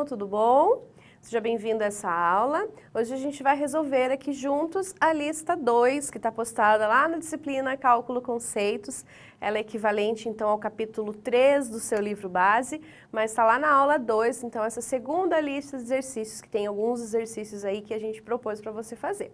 aluno, tudo bom? Seja bem-vindo a essa aula. Hoje a gente vai resolver aqui juntos a lista 2, que está postada lá na disciplina Cálculo Conceitos. Ela é equivalente, então, ao capítulo 3 do seu livro base, mas está lá na aula 2, então, essa segunda lista de exercícios, que tem alguns exercícios aí que a gente propôs para você fazer.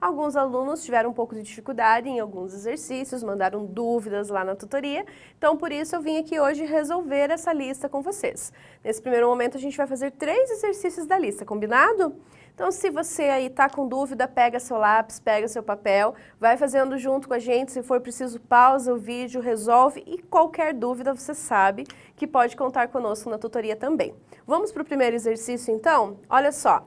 Alguns alunos tiveram um pouco de dificuldade em alguns exercícios, mandaram dúvidas lá na tutoria, então por isso eu vim aqui hoje resolver essa lista com vocês. Nesse primeiro momento a gente vai fazer 3 exercícios da lista, combinado? Então se você aí está com dúvida, pega seu lápis, pega seu papel, vai fazendo junto com a gente, se for preciso pausa o vídeo, resolve e qualquer dúvida você sabe que pode contar conosco na tutoria também. Vamos para o primeiro exercício então? Olha só.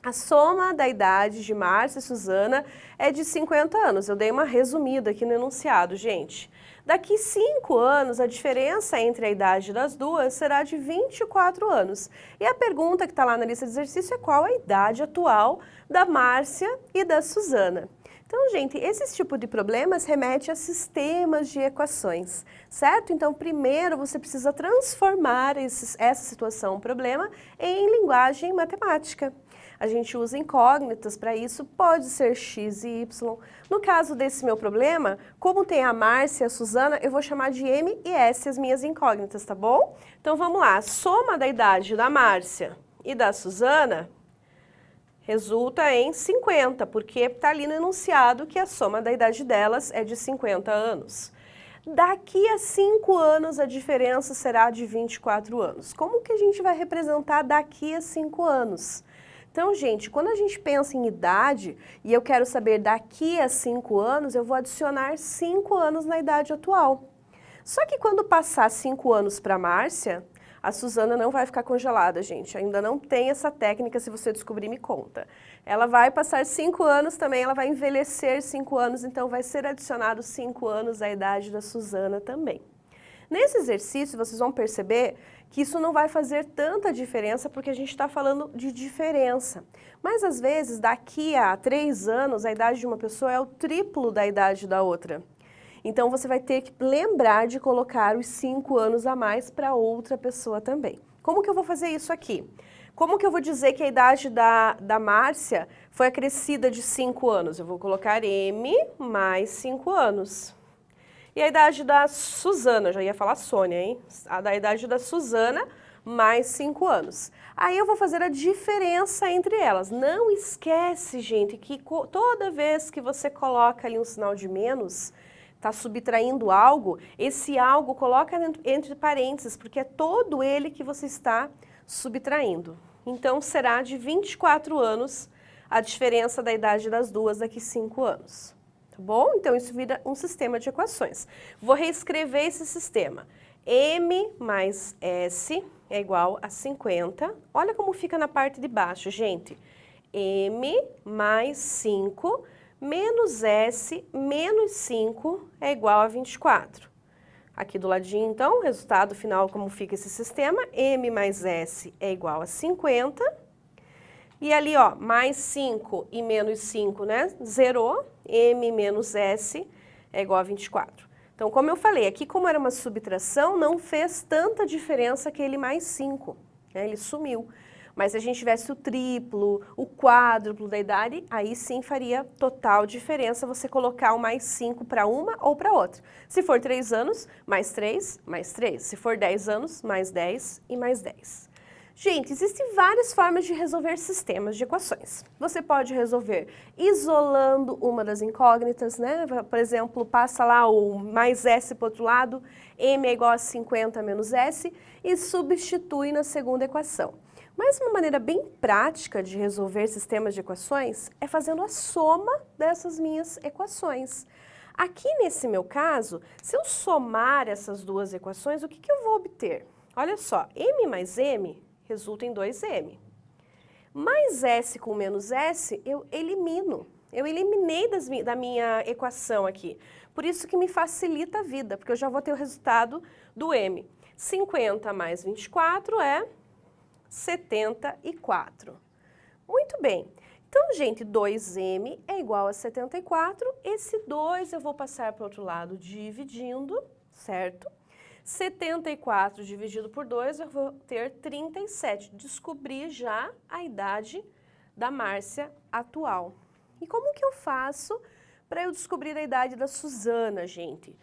A soma da idade de Márcia e Suzana é de 50 anos. Eu dei uma resumida aqui no enunciado, gente. Daqui 5 anos, a diferença entre a idade das duas será de 24 anos. E a pergunta que está lá na lista de exercício é qual a idade atual da Márcia e da Suzana. Então, gente, esse tipo de problemas remete a sistemas de equações, certo? Então, primeiro você precisa transformar essa situação, problema, em linguagem matemática. A gente usa incógnitas para isso, pode ser x e y. No caso desse meu problema, como tem a Márcia e a Suzana, eu vou chamar de M e S as minhas incógnitas, tá bom? Então vamos lá, a soma da idade da Márcia e da Suzana resulta em 50, porque está ali no enunciado que a soma da idade delas é de 50 anos. Daqui a 5 anos a diferença será de 24 anos. Como que a gente vai representar daqui a 5 anos? Então, gente, quando a gente pensa em idade e eu quero saber daqui a 5 anos, eu vou adicionar 5 anos na idade atual. Só que quando passar 5 anos para a Márcia, a Suzana não vai ficar congelada, gente. Ainda não tem essa técnica, se você descobrir, me conta. Ela vai passar 5 anos também, ela vai envelhecer 5 anos, então vai ser adicionado 5 anos à idade da Suzana também. Nesse exercício, vocês vão perceber que isso não vai fazer tanta diferença porque a gente está falando de diferença. Mas, às vezes, daqui a 3 anos, a idade de uma pessoa é o triplo da idade da outra. Então, você vai ter que lembrar de colocar os 5 anos a mais para outra pessoa também. Como que eu vou fazer isso aqui? Como que eu vou dizer que a idade da Márcia foi acrescida de 5 anos? Eu vou colocar M mais 5 anos. E a idade da Suzana, eu já ia falar Sônia, hein? A da idade da Suzana, mais 5 anos. Aí eu vou fazer a diferença entre elas. Não esquece, gente, que toda vez que você coloca ali um sinal de menos, está subtraindo algo, esse algo coloca entre parênteses, porque é todo ele que você está subtraindo. Então, será de 24 anos a diferença da idade das duas daqui a 5 anos. Tá bom? Então, isso vira um sistema de equações. Vou reescrever esse sistema. M mais S é igual a 50. Olha como fica na parte de baixo, gente. M mais 5 menos S menos 5 é igual a 24. Aqui do ladinho, então, o resultado final, como fica esse sistema, M mais S é igual a 50. E ali, ó, mais 5 e menos 5, né? Zerou. M menos S é igual a 24. Então, como eu falei, aqui como era uma subtração, não fez tanta diferença aquele mais 5, né? Ele sumiu. Mas se a gente tivesse o triplo, o quádruplo da idade, aí sim faria total diferença você colocar o mais 5 para uma ou para outra. Se for 3 anos, mais 3, mais 3. Se for 10 anos, mais 10 e mais 10. Gente, existem várias formas de resolver sistemas de equações. Você pode resolver isolando uma das incógnitas, né? Por exemplo, passa lá o mais S para o outro lado, M é igual a 50 menos S, e substitui na segunda equação. Mas uma maneira bem prática de resolver sistemas de equações é fazendo a soma dessas minhas equações. Aqui nesse meu caso, se eu somar essas duas equações, o que eu vou obter? Olha só, M mais M resulta em 2M. Mais S com menos S, eu elimino. Eu eliminei da minha equação aqui. Por isso que me facilita a vida, porque eu já vou ter o resultado do M. 50 mais 24 é 74. Muito bem. Então, gente, 2M é igual a 74. Esse 2 eu vou passar para o outro lado dividindo, certo? 74 dividido por 2, eu vou ter 37. Descobri já a idade da Márcia atual. E como que eu faço para eu descobrir a idade da Suzana, gente?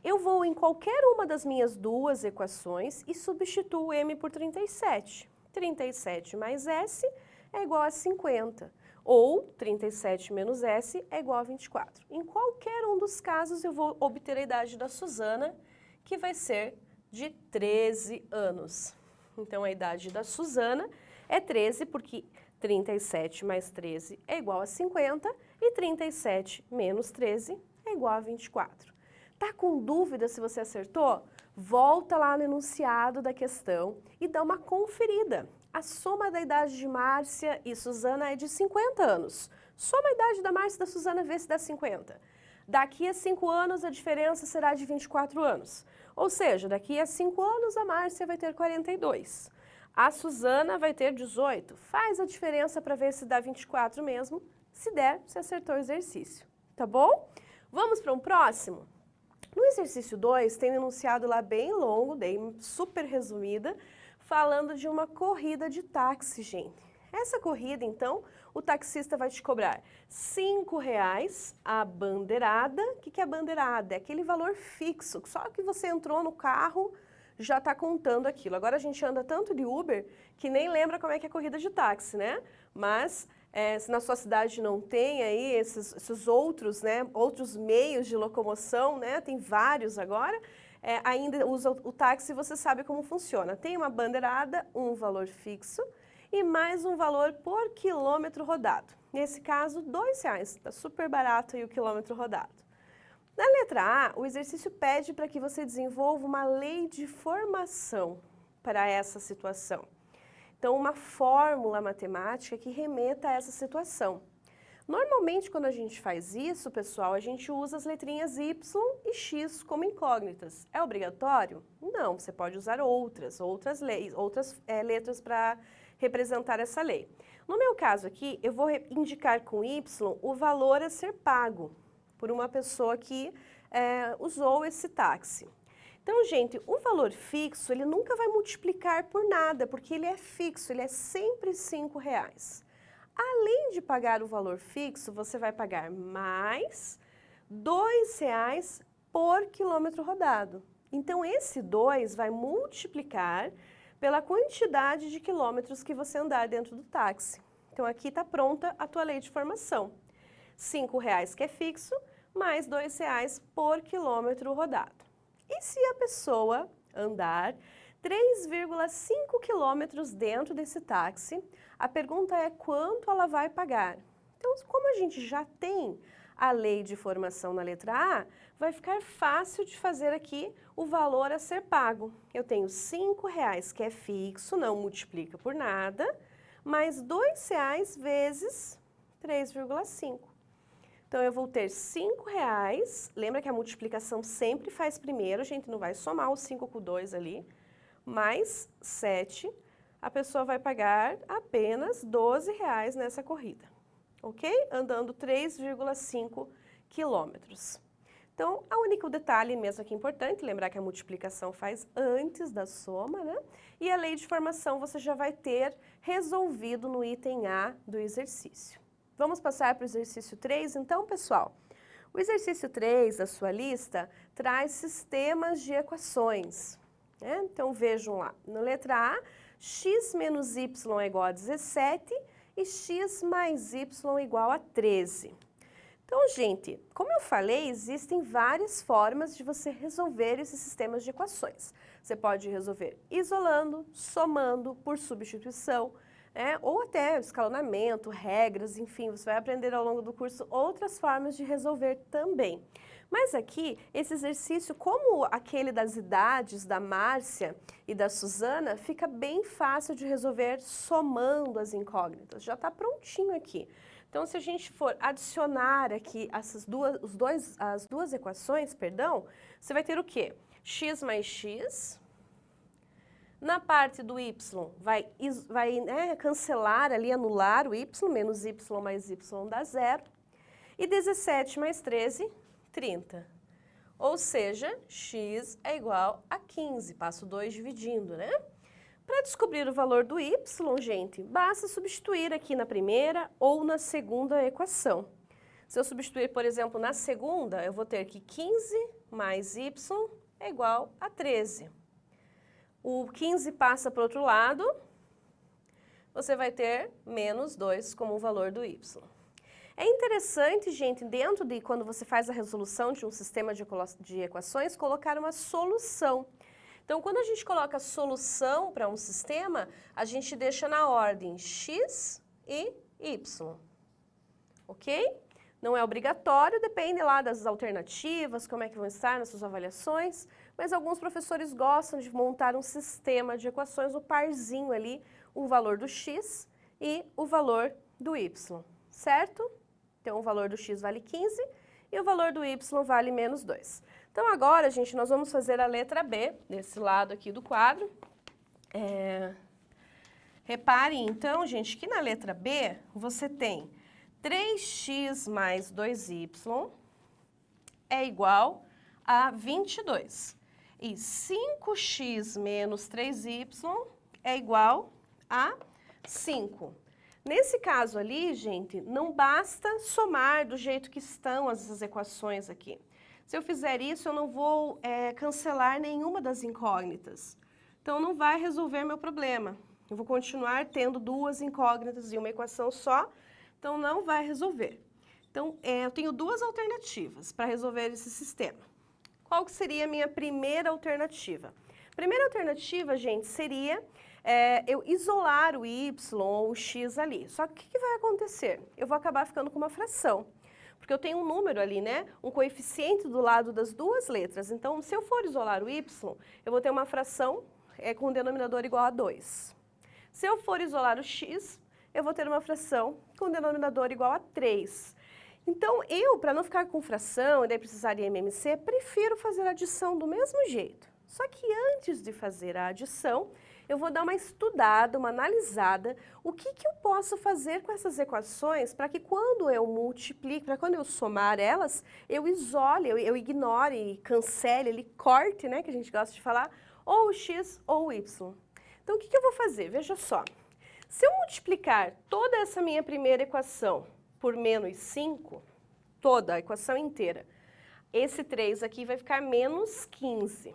Eu vou em qualquer uma das minhas duas equações e substituo m por 37. 37 mais s é igual a 50. Ou 37 menos s é igual a 24. Em qualquer um dos casos, eu vou obter a idade da Suzana, que vai ser de 13 anos. Então, a idade da Suzana é 13, porque 37 mais 13 é igual a 50 e 37 menos 13 é igual a 24. Tá com dúvida se você acertou? Volta lá no enunciado da questão e dá uma conferida. A soma da idade de Márcia e Suzana é de 50 anos. Soma a idade da Márcia e da Suzana, vê se dá 50. Daqui a 5 anos, a diferença será de 24 anos. Ou seja, daqui a 5 anos, a Márcia vai ter 42. A Suzana vai ter 18. Faz a diferença para ver se dá 24 mesmo. Se der, você acertou o exercício. Tá bom? Vamos para um próximo? No exercício 2, tem um enunciado lá bem longo, dei super resumida, falando de uma corrida de táxi, gente. Essa corrida, então, o taxista vai te cobrar R$5 a bandeirada. O que é a bandeirada? É aquele valor fixo, só que você entrou no carro, já está contando aquilo. Agora a gente anda tanto de Uber que nem lembra como é que é a corrida de táxi, né? Mas se na sua cidade não tem aí esses outros, né, outros meios de locomoção, né? Tem vários agora. Ainda usa o táxi, você sabe como funciona. Tem uma bandeirada, um valor fixo e mais um valor por quilômetro rodado. Nesse caso, R$2. Está super barato aí o quilômetro rodado. Na letra A, o exercício pede para que você desenvolva uma lei de formação para essa situação. Então, uma fórmula matemática que remeta a essa situação. Normalmente, quando a gente faz isso, pessoal, a gente usa as letrinhas Y e X como incógnitas. É obrigatório? Não, você pode usar outras letras para representar essa lei. No meu caso aqui, eu vou indicar com Y o valor a ser pago por uma pessoa que usou esse táxi. Então, gente, o valor fixo, ele nunca vai multiplicar por nada, porque ele é fixo, ele é sempre R$5. Além de pagar o valor fixo, você vai pagar mais R$2 por quilômetro rodado. Então, esse 2 vai multiplicar pela quantidade de quilômetros que você andar dentro do táxi. Então, aqui está pronta a tua lei de formação. R$5 que é fixo, mais R$2 por quilômetro rodado. E se a pessoa andar 3,5 quilômetros dentro desse táxi, a pergunta é quanto ela vai pagar. Então, como a gente já tem a lei de formação na letra A, vai ficar fácil de fazer aqui o valor a ser pago. Eu tenho R$5 que é fixo, não multiplica por nada, mais R$2 vezes 3,5. Então, eu vou ter R$5, lembra que a multiplicação sempre faz primeiro, a gente não vai somar o 5 com o 2 ali, mais 7, a pessoa vai pagar apenas R$12 nessa corrida, ok? Andando 3,5 quilômetros. Então, o único detalhe mesmo aqui importante, lembrar que a multiplicação faz antes da soma, né? E a lei de formação você já vai ter resolvido no item A do exercício. Vamos passar para o exercício 3, então, pessoal? O exercício 3 da sua lista traz sistemas de equações. Né? Então, vejam lá. Na letra A, x menos y é igual a 17 e x mais y é igual a 13. Então, gente, como eu falei, existem várias formas de você resolver esses sistemas de equações. Você pode resolver isolando, somando, por substituição, ou até escalonamento, regras, enfim, você vai aprender ao longo do curso outras formas de resolver também. Mas aqui, esse exercício, como aquele das idades da Márcia e da Suzana, fica bem fácil de resolver somando as incógnitas, já está prontinho aqui. Então, se a gente for adicionar aqui as duas equações, você vai ter o quê? X mais x. Na parte do y, vai cancelar ali, anular o y, menos y mais y dá 0. E 17 mais 13, 30. Ou seja, x é igual a 15. Passo 2 dividindo, né? Para descobrir o valor do y, gente, basta substituir aqui na primeira ou na segunda equação. Se eu substituir, por exemplo, na segunda, eu vou ter que 15 mais y é igual a 13. O 15 passa para o outro lado, você vai ter menos 2 como o valor do y. É interessante, gente, dentro de quando você faz a resolução de um sistema de equações, colocar uma solução. Então, quando a gente coloca solução para um sistema, a gente deixa na ordem x e y, ok? Não é obrigatório, depende lá das alternativas, como é que vão estar nas suas avaliações, mas alguns professores gostam de montar um sistema de equações, o parzinho ali, o valor do x e o valor do y, certo? Então, o valor do x vale 15 e o valor do y vale menos 2. Então, agora, gente, nós vamos fazer a letra B, desse lado aqui do quadro. Reparem, então, gente, que na letra B você tem 3x mais 2y é igual a 22. E 5x menos 3y é igual a 5. Nesse caso ali, gente, não basta somar do jeito que estão essas equações aqui. Se eu fizer isso, eu não vou cancelar nenhuma das incógnitas. Então, não vai resolver meu problema. Eu vou continuar tendo duas incógnitas e uma equação só, então não vai resolver. Então, eu tenho duas alternativas para resolver esse sistema. Qual que seria a minha primeira alternativa? A primeira alternativa, gente, seria eu isolar o y ou o x ali. Só que o que vai acontecer? Eu vou acabar ficando com uma fração. Porque eu tenho um número ali, né? Um coeficiente do lado das duas letras. Então, se eu for isolar o y, eu vou ter uma fração com um denominador igual a 2. Se eu for isolar o x, eu vou ter uma fração com um denominador igual a 3. Então, para não ficar com fração e daí precisar de MMC, prefiro fazer a adição do mesmo jeito. Só que antes de fazer a adição, eu vou dar uma estudada, uma analisada, o que eu posso fazer com essas equações para que quando eu multiplique, para quando eu somar elas, eu isole, eu ignore, cancele, ele corte, né, que a gente gosta de falar, ou o x ou o y. Então, o que eu vou fazer? Veja só, se eu multiplicar toda essa minha primeira equação por menos 5, toda a equação inteira, esse 3 aqui vai ficar menos 15.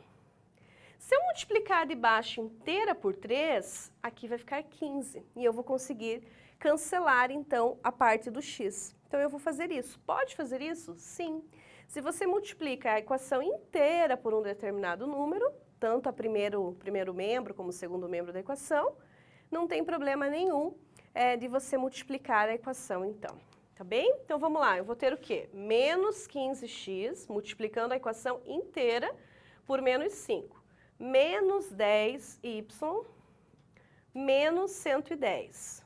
Se eu multiplicar de baixo inteira por 3, aqui vai ficar 15. E eu vou conseguir cancelar, então, a parte do x. Então, eu vou fazer isso. Pode fazer isso? Sim. Se você multiplica a equação inteira por um determinado número, tanto o primeiro membro como o segundo membro da equação, não tem problema nenhum de você multiplicar a equação, então. Tá bem? Então, vamos lá. Eu vou ter o quê? Menos 15x, multiplicando a equação inteira por menos 5. Menos 10y, menos 110.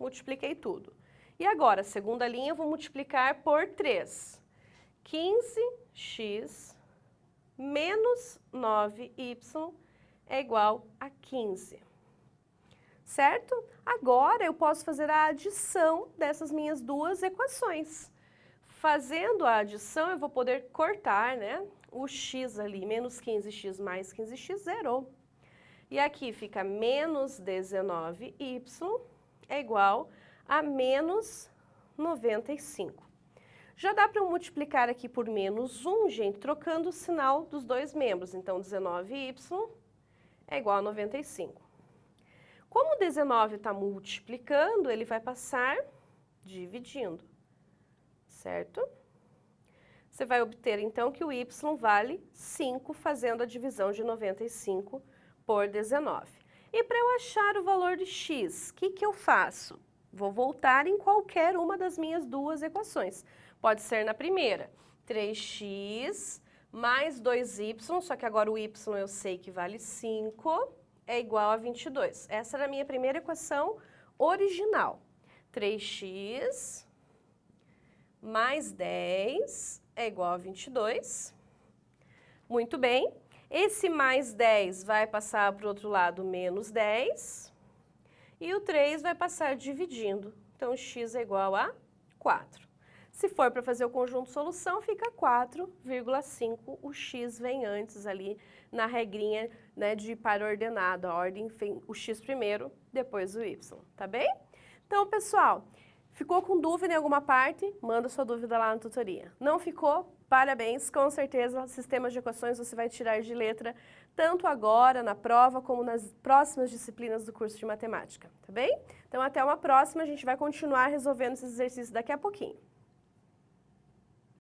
Multipliquei tudo. E agora, segunda linha, eu vou multiplicar por 3. 15x menos 9y é igual a 15. Certo? Agora eu posso fazer a adição dessas minhas duas equações. Fazendo a adição, eu vou poder cortar, né? O x ali, menos 15x mais 15x, zerou. E aqui fica menos 19y é igual a menos 95. Já dá para eu multiplicar aqui por menos 1, gente, trocando o sinal dos dois membros. Então, 19y é igual a 95. Como o 19 está multiplicando, ele vai passar dividindo, certo? Você vai obter, então, que o y vale 5, fazendo a divisão de 95 por 19. E para eu achar o valor de x, o que eu faço? Vou voltar em qualquer uma das minhas duas equações. Pode ser na primeira, 3x mais 2y, só que agora o y eu sei que vale 5, é igual a 22. Essa era a minha primeira equação original. 3x mais 10 é igual a 22. Muito bem. Esse mais 10 vai passar para o outro lado, menos 10. E o 3 vai passar dividindo. Então, x é igual a 4. Se for para fazer o conjunto solução, fica 4,5, o x vem antes ali na regrinha, né, de par ordenado, a ordem vem o x primeiro, depois o y, tá bem? Então, pessoal, ficou com dúvida em alguma parte? Manda sua dúvida lá na tutoria. Não ficou? Parabéns, com certeza, sistemas de equações você vai tirar de letra, tanto agora na prova, como nas próximas disciplinas do curso de matemática, tá bem? Então, até uma próxima, a gente vai continuar resolvendo esses exercícios daqui a pouquinho.